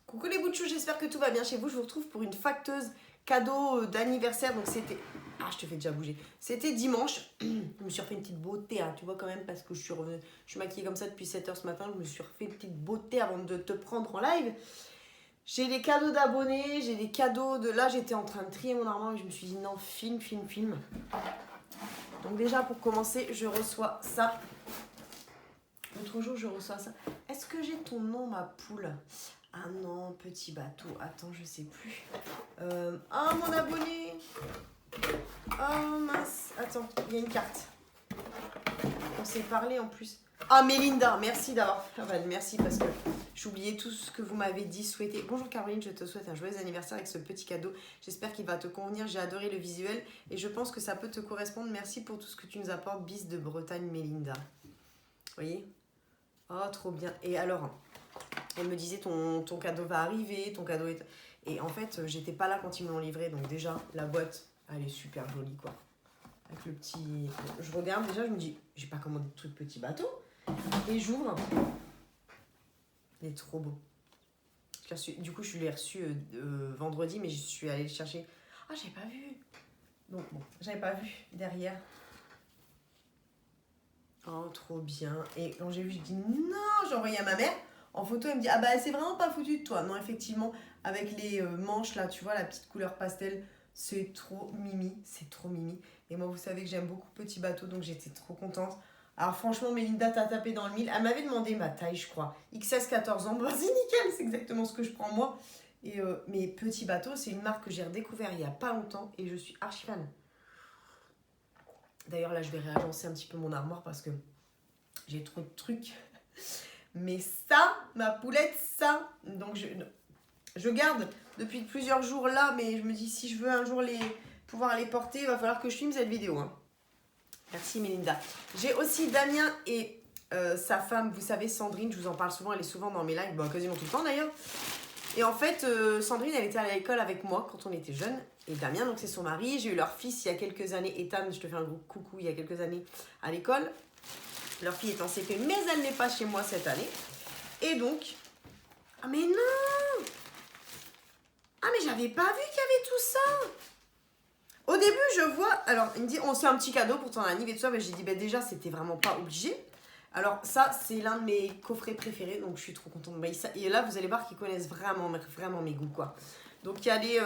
Coucou les bouts de chou, j'espère que tout va bien chez vous. Je vous retrouve pour une facteuse cadeau d'anniversaire. Donc c'était... Ah, je te fais déjà bouger. C'était dimanche. Je me suis refait une petite beauté, hein, tu vois quand même, parce que je suis maquillée comme ça depuis 7 h ce matin. Je me suis refait une petite beauté avant de te prendre en live. J'ai des cadeaux d'abonnés, j'ai des cadeaux de... Là, j'étais en train de trier mon armoire et je me suis dit non, film. Donc déjà, pour commencer, je reçois ça. L'autre jour, je reçois ça. Est-ce que j'ai ton nom, ma poule? Ah non, petit bateau. Attends, je sais plus. Ah, mon abonné. Oh, mince. Attends, il y a une carte. On s'est parlé en plus. Ah, Mélinda, merci d'avoir... Ah bah, merci parce que j'oubliais tout ce que vous m'avez dit, souhaité. Bonjour Caroline, je te souhaite un joyeux anniversaire avec ce petit cadeau. J'espère qu'il va te convenir. J'ai adoré le visuel et je pense que ça peut te correspondre. Merci pour tout ce que tu nous apportes. Bis de Bretagne, Mélinda. Vous voyez? Oh, trop bien. Et alors, elle me disait ton cadeau va arriver, ton cadeau est... Et en fait, j'étais pas là quand ils me l'ont livré. Donc déjà, la boîte, elle est super jolie, quoi. Avec le petit... Je regarde déjà, je me dis, j'ai pas commandé de truc petit bateau. Et j'ouvre. Il est trop beau. Du coup, je l'ai reçu vendredi, mais je suis allée le chercher. Ah, j'avais pas vu. Donc bon, j'avais pas vu derrière. Oh, trop bien. Et quand j'ai vu, je dis non, j'ai envoyé à ma mère. En photo, elle me dit, ah bah c'est vraiment pas foutu de toi. Non, effectivement, avec les manches là, tu vois, la petite couleur pastel, c'est trop mimi, c'est trop mimi. Et moi, vous savez que j'aime beaucoup Petit Bateau, donc j'étais trop contente. Alors franchement, Mélinda t'a tapé dans le mille. Elle m'avait demandé ma taille, je crois. XS 14 ans, bah c'est nickel, c'est exactement ce que je prends moi. Et mais Petit Bateau, c'est une marque que j'ai redécouvert il y a pas longtemps et je suis archi fan. D'ailleurs, là, je vais réagencer un petit peu mon armoire parce que j'ai trop de trucs. Mais ça, ma poulette, ça. Donc, je garde depuis plusieurs jours là, mais je me dis, si je veux un jour pouvoir les porter, il va falloir que je filme cette vidéo. Hein. Merci, Mélinda. J'ai aussi Damien et sa femme, vous savez, Sandrine, je vous en parle souvent, elle est souvent dans mes lives, bon, quasiment tout le temps d'ailleurs. Et en fait, Sandrine, elle était à l'école avec moi quand on était jeunes. Et Damien, donc c'est son mari. J'ai eu leur fils il y a quelques années. Ethan, je te fais un gros coucou, il y a quelques années à l'école. Leur fille est en CP, mais elle n'est pas chez moi cette année. Et donc... Ah mais non! Ah mais j'avais pas vu qu'il y avait tout ça! Au début, je vois... Alors, il me dit, on se fait un petit cadeau pour ton anniversaire et tout ça. Mais j'ai dit, ben déjà, c'était vraiment pas obligé. Alors ça, c'est l'un de mes coffrets préférés, donc je suis trop contente. Et là, vous allez voir qu'ils connaissent vraiment mes goûts, quoi. Donc il y a les...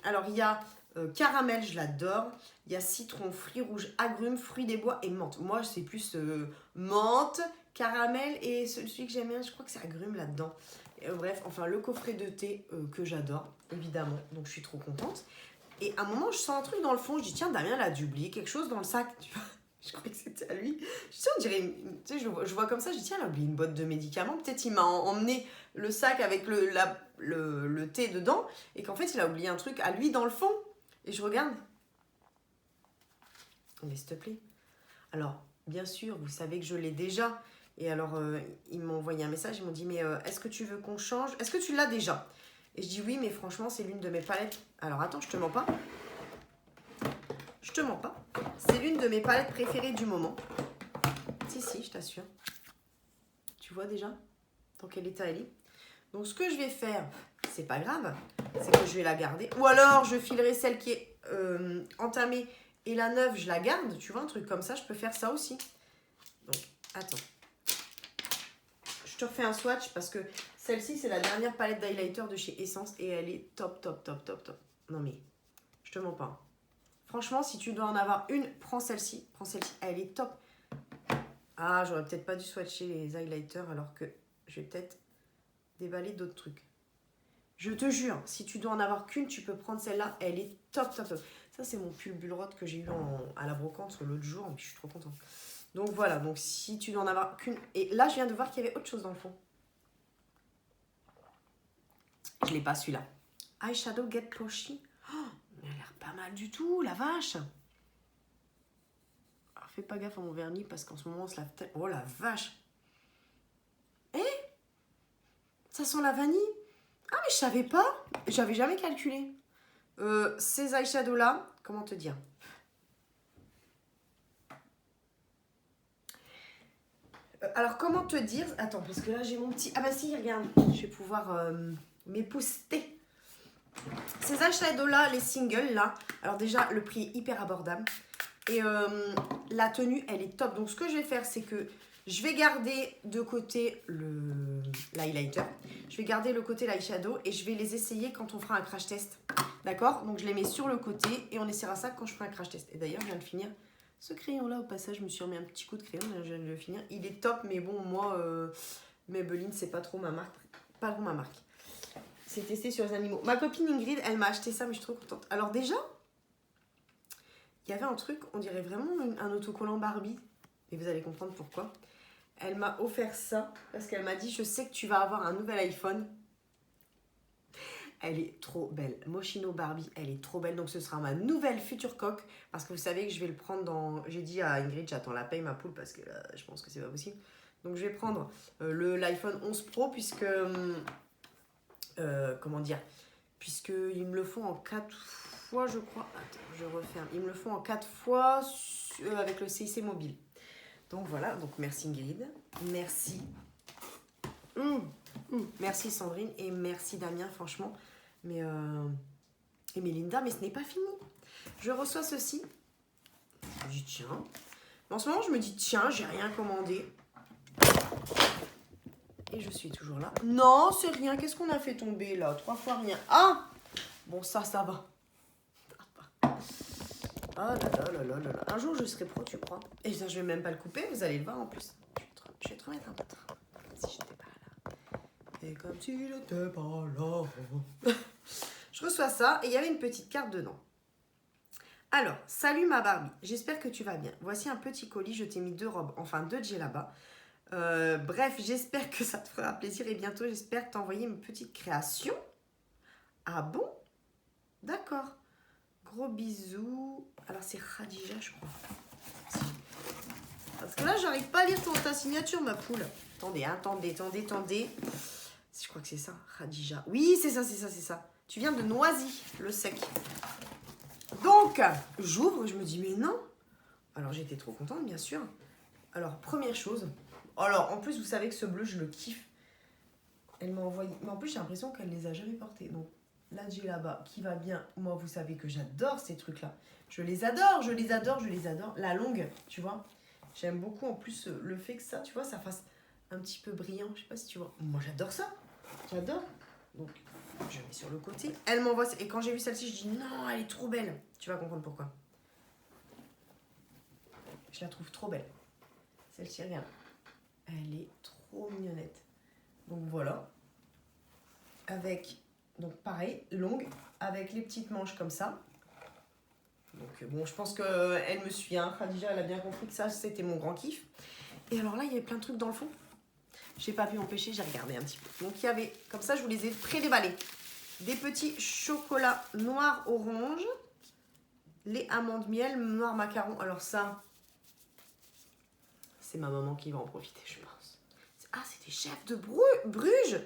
alors il y a caramel, je l'adore. Il y a citron, fruits rouges, agrumes, fruits des bois et menthe. Moi, c'est plus menthe, caramel et celui que j'aime bien, je crois que c'est agrumes là-dedans. Bref, enfin, le coffret de thé que j'adore, évidemment. Donc je suis trop contente. Et à un moment, je sens un truc dans le fond. Je dis, tiens, Damien, il a dû oublier quelque chose dans le sac, tu vois. Je croyais que c'était à lui. Je sais, on dirait, tu sais, je vois comme ça, je dis, tiens, il a oublié une boîte de médicaments. Peut-être il m'a emmené le sac avec le thé dedans et qu'en fait, il a oublié un truc à lui dans le fond. Et je regarde. Mais s'il te plaît. Alors, bien sûr, vous savez que je l'ai déjà. Et alors, ils m'ont envoyé un message, ils m'ont dit, mais est-ce que tu veux qu'on change? Est-ce que tu l'as déjà? Et je dis, oui, mais franchement, c'est l'une de mes palettes. Alors, attends, je te mens pas. Je te mens pas. C'est l'une de mes palettes préférées du moment. Si, je t'assure. Tu vois déjà dans quel état elle est. Donc, ce que je vais faire, c'est pas grave, c'est que je vais la garder. Ou alors, je filerai celle qui est entamée et la neuve, je la garde. Tu vois, un truc comme ça, je peux faire ça aussi. Donc, attends. Je te refais un swatch parce que celle-ci, c'est la dernière palette d'highlighter de chez Essence et elle est top. Non, mais je te mens pas. Franchement, si tu dois en avoir une, prends celle-ci. Elle est top. Ah, j'aurais peut-être pas dû swatcher les highlighters alors que je vais peut-être déballer d'autres trucs. Je te jure, si tu dois en avoir qu'une, tu peux prendre celle-là. Elle est top. Ça, c'est mon pull Bullrot que j'ai eu à la brocante l'autre jour. Je suis trop contente. Donc voilà, donc si tu dois en avoir qu'une... Et là, je viens de voir qu'il y avait autre chose dans le fond. Je l'ai pas, celui-là. Eyeshadow Get Plushy. Oh, il a l'air pas mal du tout, la vache. Alors, fais pas gaffe à mon vernis parce qu'en ce moment, on se lave... Oh, la vache. Ça sent la vanille. Ah, mais je savais pas. J'avais jamais calculé. Ces eyeshadows-là, comment te dire? Alors, comment te dire? Attends, parce que là, j'ai mon petit... Ah bah si, regarde. Je vais pouvoir m'épouster. Ces eyeshadows-là, les singles, là. Alors déjà, le prix est hyper abordable. Et la tenue, elle est top. Donc, ce que je vais faire, c'est que je vais garder de côté l'highlighter. Je vais garder le côté l'eyeshadow et je vais les essayer quand on fera un crash test. D'accord? Donc, je les mets sur le côté et on essaiera ça quand je ferai un crash test. Et d'ailleurs, je viens de finir ce crayon-là. Au passage, je me suis remis un petit coup de crayon. Je viens de le finir. Il est top, mais bon, moi, Maybelline, c'est pas trop ma marque. Pas trop ma marque. C'est testé sur les animaux. Ma copine Ingrid, elle m'a acheté ça, mais je suis trop contente. Alors déjà, il y avait un truc, on dirait vraiment un autocollant Barbie. Et vous allez comprendre pourquoi. Elle m'a offert ça parce qu'elle m'a dit, je sais que tu vas avoir un nouvel iPhone. Elle est trop belle. Moschino Barbie, elle est trop belle. Donc ce sera ma nouvelle future coque. Parce que vous savez que je vais le prendre dans... J'ai dit à Ingrid, j'attends la paye, ma poule, parce que là, je pense que c'est pas possible. Donc je vais prendre l'iPhone 11 Pro puisque... comment dire, puisqu'ils me le font en 4 fois, je crois. Attends, je referme. Ils me le font en 4 fois avec le CIC mobile. Donc voilà, donc merci Ingrid, merci. Merci Sandrine et merci Damien, franchement. Mais et Mélinda, mais ce n'est pas fini. Je reçois ceci. Je me dis tiens. En ce moment, je me dis tiens, j'ai rien commandé. Et je suis toujours là. Non, c'est rien. Qu'est-ce qu'on a fait tomber là? 3 fois rien. Ah! Bon, ça va. Ah là là là là là là. Un jour, je serai pro, tu crois? Et ça, je vais même pas le couper. Vous allez le voir en plus. Je vais te remettre un peu de train. Comme si j'étais pas là. Et comme si j'étais pas là. Je reçois ça et il y avait une petite carte dedans. Alors, salut ma Barbie. J'espère que tu vas bien. Voici un petit colis. Je t'ai mis 2 robes. Enfin, 2 djellabas. Bref, j'espère que ça te fera plaisir et bientôt, j'espère t'envoyer une petite création. Ah bon? D'accord. Gros bisous. Alors, c'est Khadija, je crois. Parce que là, j'arrive pas à lire ta signature, ma poule. Attendez. Je crois que c'est ça, Khadija. Oui, c'est ça. Tu viens de Noisy, le sec. Donc, j'ouvre, je me dis, mais non. Alors, j'étais trop contente, bien sûr. Alors, première chose... Alors, en plus, vous savez que ce bleu, je le kiffe. Elle m'a envoyé... Mais en plus, j'ai l'impression qu'elle les a jamais portés. Donc, là, j'ai là-bas, qui va bien. Moi, vous savez que j'adore ces trucs-là. Je les adore. La longue, tu vois. J'aime beaucoup, en plus, le fait que ça, tu vois, ça fasse un petit peu brillant. Je sais pas si tu vois. Moi, j'adore ça. J'adore. Donc, je mets sur le côté. Elle m'envoie... Et quand j'ai vu celle-ci, je dis, non, elle est trop belle. Tu vas comprendre pourquoi. Je la trouve trop belle. Celle-ci, regarde. Elle est trop mignonnette. Donc voilà. Avec, donc pareil, longue, avec les petites manches comme ça. Donc bon, je pense qu'elle me suit. Hein. Khadija, elle a bien compris que ça, c'était mon grand kiff. Et alors là, il y avait plein de trucs dans le fond. J'ai pas pu m'empêcher, j'ai regardé un petit peu. Donc il y avait, comme ça, je vous les ai pré-déballés. Des petits chocolats noir orange. Les amandes miel, noir macaron. Alors ça, c'est ma maman qui va en profiter, je pense. Ah, c'est des chefs de Bruges.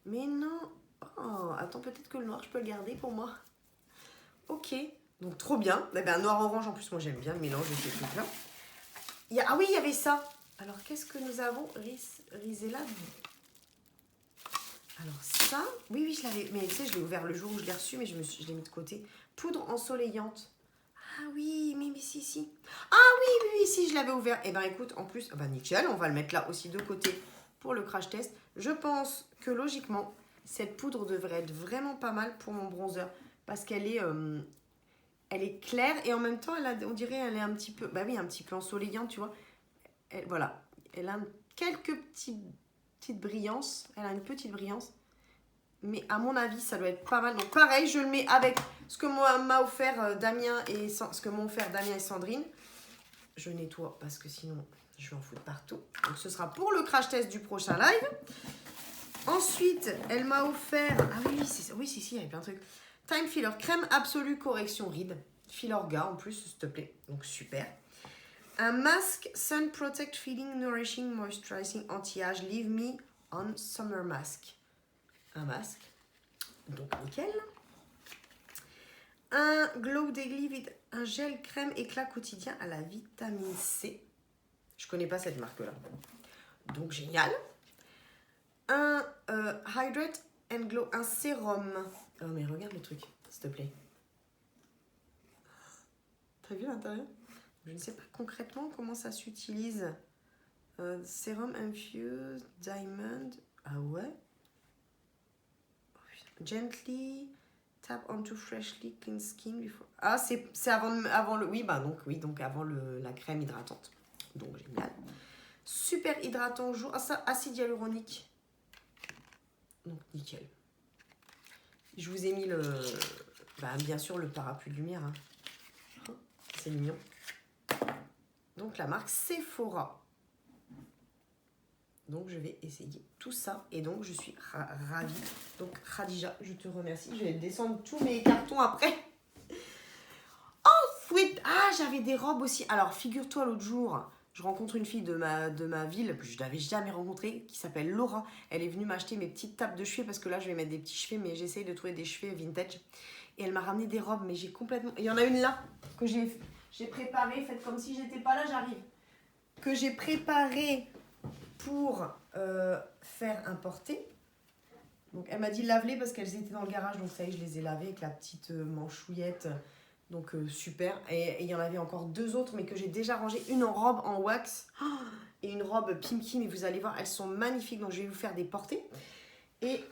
Mais non. Oh, attends, peut-être que le noir, je peux le garder pour moi. Ok. Donc, trop bien. Eh bien, noir-orange, en plus, moi, j'aime bien le mélange de ces trucs-là. Ah oui, il y avait ça. Alors, qu'est-ce que nous avons? Rizella. Alors, ça... Oui, je l'avais... Mais tu sais, je l'ai ouvert le jour où je l'ai reçu, mais je l'ai mis de côté. Poudre ensoleillante. Ah oui, mais si. Ah oui, si, je l'avais ouvert. Eh bien, écoute, en plus... bah, nickel, on va le mettre là aussi de côté pour le crash test. Je pense que, logiquement, cette poudre devrait être vraiment pas mal pour mon bronzer. Parce qu'elle est... elle est claire et en même temps, on dirait elle est un petit peu... Bah oui, un petit peu ensoleillante, tu vois. Voilà. Elle a quelques petites brillances. Elle a une petite brillance. Mais à mon avis, ça doit être pas mal. Donc pareil, je le mets avec ce que m'a offert Damien et ce que m'ont offert Damien et Sandrine. Je nettoie parce que sinon, je vais en foutre partout. Donc ce sera pour le crash test du prochain live. Ensuite, elle m'a offert... Ah oui, il y avait plein de trucs. Time Filler, crème absolue correction rides. Filorga en plus, s'il te plaît. Donc super. Un masque Sun Protect Feeling Nourishing Moisturizing Anti-Age Leave Me on Summer Mask. Un masque. Donc nickel. Un Glow Daily with un gel crème éclat quotidien à la vitamine C. Je connais pas cette marque-là. Donc génial. Un Hydrate and Glow, un sérum. Oh mais regarde le truc, s'il te plaît. T'as vu l'intérieur? Je ne sais pas concrètement comment ça s'utilise. Sérum Infused Diamond. Ah ouais? Gently tap onto freshly clean skin before. Ah, c'est avant le. Oui, bah donc avant la crème hydratante. Donc génial. Super hydratant jour. Ah, ça, acide hyaluronique. Donc nickel. Je vous ai mis bien sûr le parapluie de lumière. Hein. C'est mignon. Donc la marque Sephora. Donc je vais essayer tout ça. Et donc je suis ravie. Donc Khadija, je te remercie. Je vais descendre tous mes cartons après. Ensuite, j'avais des robes aussi. Alors figure-toi l'autre jour, je rencontre une fille de ma ville que je n'avais jamais rencontrée, qui s'appelle Laura. Elle est venue m'acheter mes petites tapes de chevet parce que là je vais mettre des petits chevets, mais j'essaye de trouver des chevets vintage. Et elle m'a ramené des robes, mais j'ai complètement... Il y en a une là que j'ai préparée, faites comme si j'étais pas là, j'arrive. Que j'ai préparée pour faire importer. Donc elle m'a dit lave-les parce qu'elles étaient dans le garage, donc ça y est, je les ai lavées avec la petite manchouillette. Donc super. Et il y en avait encore deux autres, mais que j'ai déjà rangées. Une en robe en wax et une robe Pimki, mais vous allez voir, elles sont magnifiques. Donc je vais vous faire des portées. Et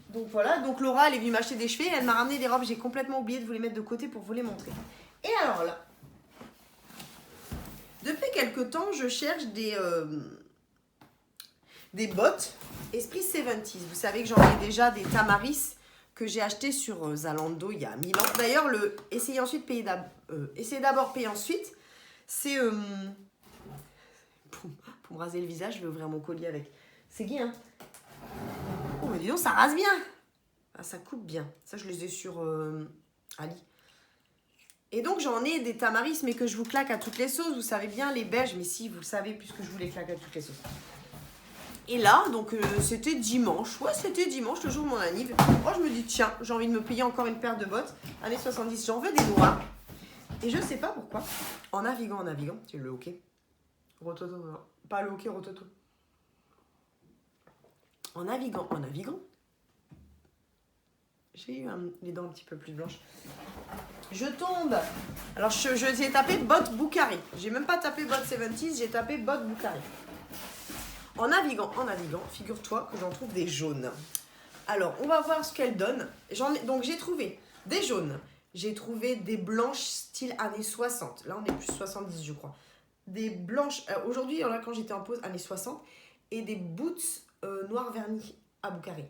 donc voilà, donc Laura, elle est venue m'acheter des cheveux. Elle m'a ramené des robes, j'ai complètement oublié de vous les mettre de côté pour vous les montrer. Et alors là, depuis quelques temps, je cherche des bottes Esprit 70s. Vous savez que j'en ai déjà des Tamaris que j'ai acheté sur Zalando il y a 1000 ans. D'ailleurs, essayez d'abord, payer ensuite. C'est pour me raser le visage, je vais ouvrir mon collier avec. C'est gay, hein? Oh, mais dis donc, ça rase bien. Ah, ça coupe bien. Ça, je les ai sur Ali. Et donc, j'en ai des Tamaris, mais que je vous claque à toutes les sauces. Vous savez bien, les beiges, mais si, vous le savez, puisque je vous les claque à toutes les sauces. Et là, donc c'était dimanche. Ouais, c'était dimanche, le jour de mon anniv. Moi, je me dis, tiens, j'ai envie de me payer encore une paire de bottes. Années 70, j'en veux des noirs. Et je sais pas pourquoi. En naviguant, c'est le hockey. Rototo, pas le hockey, rototo. En naviguant. J'ai eu les dents un petit peu plus blanches. Je tombe. Alors, j'ai tapé bottes Boukari. J'ai même pas tapé bottes 70s, j'ai tapé bottes Boukari. En naviguant, figure-toi que j'en trouve des jaunes. Alors, on va voir ce qu'elles donnent. Donc, j'ai trouvé des jaunes. J'ai trouvé des blanches style années 60. Là, on est plus 70, je crois. Des blanches, aujourd'hui, là, quand j'étais en pause, années 60. Et des boots noir vernis à Boukari.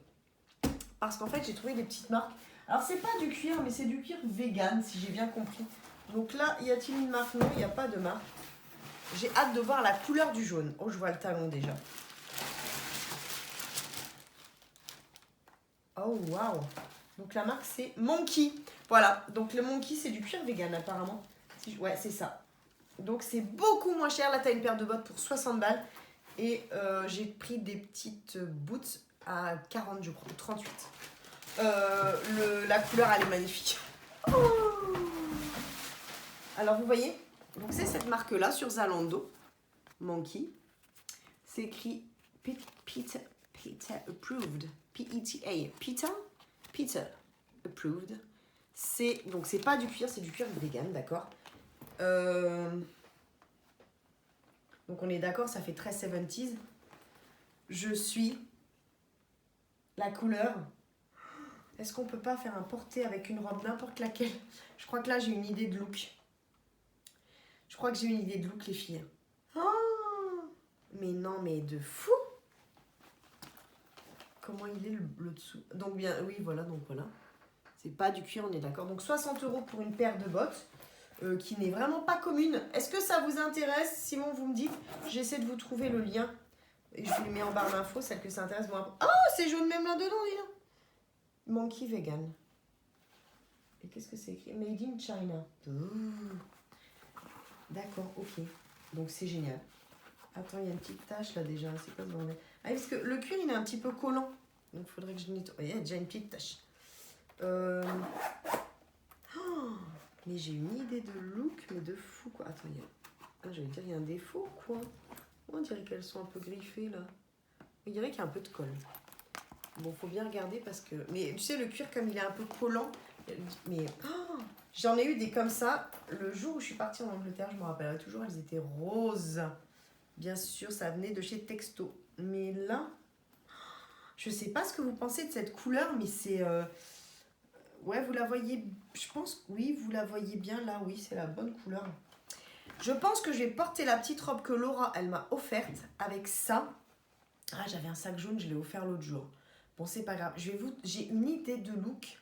Parce qu'en fait, j'ai trouvé des petites marques. Alors, c'est pas du cuir, mais c'est du cuir vegan, si j'ai bien compris. Donc là, y a-t-il une marque? Non, il n'y a pas de marque. J'ai hâte de voir la couleur du jaune. Oh, je vois le talon déjà. Oh, waouh. Donc la marque, c'est Monkey. Voilà, donc le Monkey, c'est du cuir vegan apparemment. Ouais, c'est ça. Donc c'est beaucoup moins cher. Là, tu as une paire de bottes pour 60 balles. Et j'ai pris des petites boots à 40, je crois, 38. La couleur, elle est magnifique. Oh. Alors, vous voyez? Donc c'est cette marque-là sur Zalando, Monkey. C'est écrit Peter Approved. P-E-T-A. Peter Approved. Donc c'est pas du cuir, c'est du cuir vegan, d'accord. Donc on est d'accord, ça fait très 70s. Je suis la couleur. Est-ce qu'on peut pas faire un porté avec une robe n'importe laquelle? Je crois que là j'ai une idée de look. Les filles. Oh, mais non, mais de fou. Comment il est le dessous? Donc bien, oui, voilà, donc voilà. C'est pas du cuir, on est d'accord. Donc 60 € pour une paire de bottes, qui n'est vraiment pas commune. Est-ce que ça vous intéresse? Simon, vous me dites. J'essaie de vous trouver le lien. Et je vous le mets en barre d'infos, celle que ça intéresse. Bon, oh, c'est jaune même là-dedans, dis donc. Monkey vegan. Et qu'est-ce que c'est écrit? Made in China. D'accord, ok. Donc c'est génial. Attends, il y a une petite tache là déjà. C'est quoi ce bordel? Ah, parce que le cuir il est un petit peu collant. Donc il faudrait que je nettoie. Il y a déjà une petite tache. Oh, mais j'ai une idée de look, mais de fou quoi. Attends, il y a un défaut quoi. On dirait qu'elles sont un peu griffées là. On dirait qu'il y a un peu de colle. Bon, faut bien regarder parce que... Mais tu sais, le cuir, comme il est un peu collant, mais oh, j'en ai eu des comme ça. Le jour où je suis partie en Angleterre, je me rappellerai toujours, elles étaient roses. Bien sûr, ça venait de chez Texto. Mais là, je sais pas ce que vous pensez de cette couleur, mais c'est... Ouais, vous la voyez... Je pense que oui, vous la voyez bien là. Oui, c'est la bonne couleur. Je pense que je vais porter la petite robe que Laura, elle m'a offerte avec ça. Ah, j'avais un sac jaune, je l'ai offert l'autre jour. Bon, c'est pas grave. J'ai une idée de look.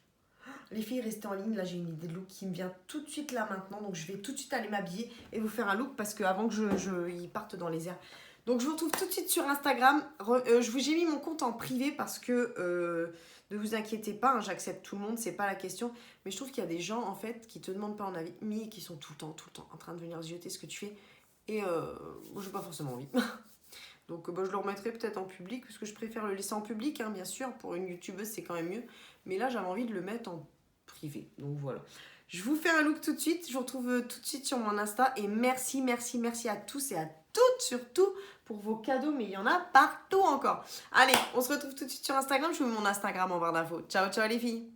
Les filles, restez en ligne. Là, j'ai une idée de look qui me vient tout de suite là maintenant. Donc, je vais tout de suite aller m'habiller et vous faire un look parce qu'avant que ils partent dans les airs. Donc, je vous retrouve tout de suite sur Instagram. J'ai mis mon compte en privé parce que ne vous inquiétez pas, hein, j'accepte tout le monde, c'est pas la question. Mais je trouve qu'il y a des gens en fait qui te demandent pas en avis, mais qui sont tout le temps en train de venir zioter ce que tu fais. Et moi, j'ai pas forcément envie. Donc je le remettrai peut-être en public, parce que je préfère le laisser en public, hein, bien sûr. Pour une youtubeuse, c'est quand même mieux. Mais là, j'avais envie de le mettre en privé. Donc voilà. Je vous fais un look tout de suite. Je vous retrouve tout de suite sur mon Insta. Et merci, merci, merci à tous et à toutes, surtout, pour vos cadeaux. Mais il y en a partout encore. Allez, on se retrouve tout de suite sur Instagram. Je vous mets mon Instagram en barre d'infos. Ciao, ciao les filles.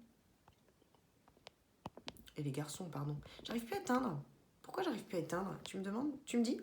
Et les garçons, pardon. J'arrive plus à éteindre. Pourquoi j'arrive plus à éteindre? Tu me demandes? Tu me dis?